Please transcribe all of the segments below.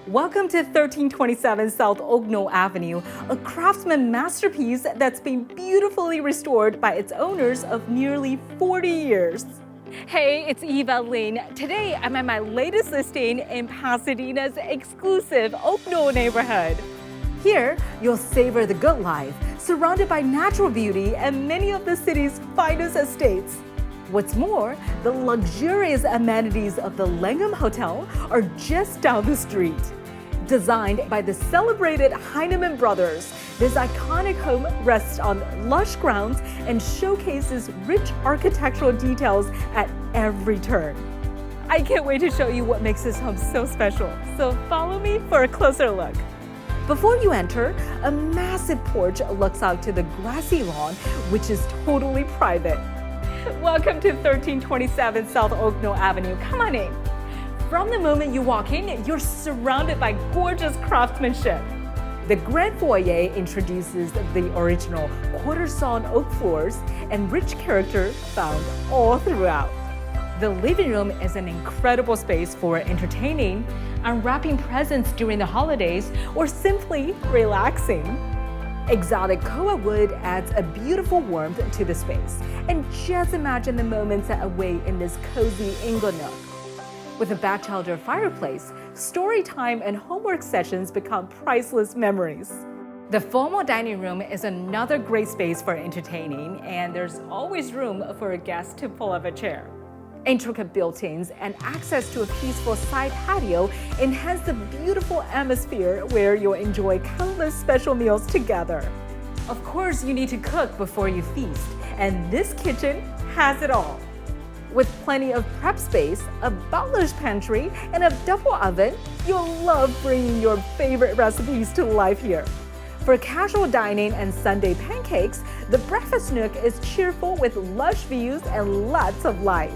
Welcome to 1327 South Oak Knoll Avenue, a craftsman masterpiece that's been beautifully restored by its owners of nearly 40 years. Hey, it's Eva Lin. Today, I'm at my latest listing in Pasadena's exclusive Oak Knoll neighborhood. Here, you'll savor the good life, surrounded by natural beauty and many of the city's finest estates. What's more, the luxurious amenities of the Langham Hotel are just down the street. Designed by the celebrated Heineman Brothers, this iconic home rests on lush grounds and showcases rich architectural details at every turn. I can't wait to show you what makes this home so special, so follow me for a closer look. Before you enter, a massive porch looks out to the grassy lawn, which is totally private. Welcome to 1327 South Oak Knoll Avenue. Come on in. From the moment you walk in, you're surrounded by gorgeous craftsmanship. The grand foyer introduces the original quarter-sawn oak floors and rich character found all throughout. The living room is an incredible space for entertaining, unwrapping presents during the holidays, or simply relaxing. Exotic koa wood adds a beautiful warmth to the space, and just imagine the moments that await in this cozy ingle nook. With a Batchelder fireplace, story time and homework sessions become priceless memories. The formal dining room is another great space for entertaining, and there's always room for a guest to pull up a chair. Intricate built-ins and access to a peaceful side patio enhance the beautiful atmosphere where you'll enjoy countless special meals together. Of course, you need to cook before you feast, and this kitchen has it all. With plenty of prep space, a butler's pantry, and a double oven, you'll love bringing your favorite recipes to life here. For casual dining and Sunday pancakes, the breakfast nook is cheerful with lush views and lots of light.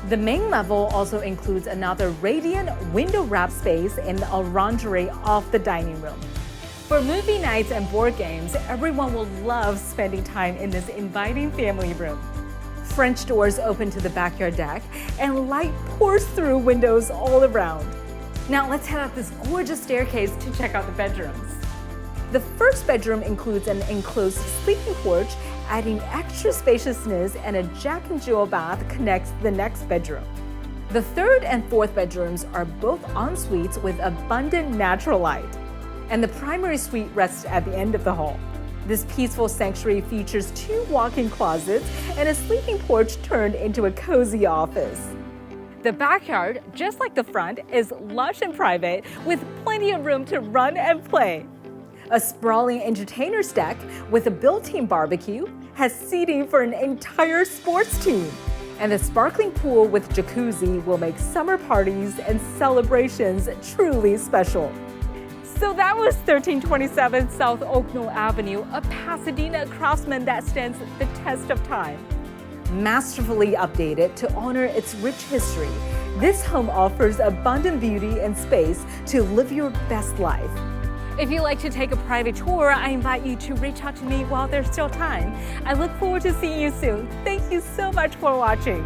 The main level also includes another radiant window-wrap space and a orangery off the dining room. For movie nights and board games, everyone will love spending time in this inviting family room. French doors open to the backyard deck, and light pours through windows all around. Now let's head up this gorgeous staircase to check out the bedrooms. The first bedroom includes an enclosed sleeping porch, adding extra spaciousness, and a Jack and Jill bath connects the next bedroom. The third and fourth bedrooms are both en-suites with abundant natural light, and the primary suite rests at the end of the hall. This peaceful sanctuary features 2 walk-in closets and a sleeping porch turned into a cozy office. The backyard, just like the front, is lush and private with plenty of room to run and play. A sprawling entertainer's deck with a built-in barbecue has seating for an entire sports team. And the sparkling pool with jacuzzi will make summer parties and celebrations truly special. So that was 1327 South Oak Knoll Avenue, a Pasadena craftsman that stands the test of time. Masterfully updated to honor its rich history, this home offers abundant beauty and space to live your best life. If you'd like to take a private tour, I invite you to reach out to me while there's still time. I look forward to seeing you soon. Thank you so much for watching.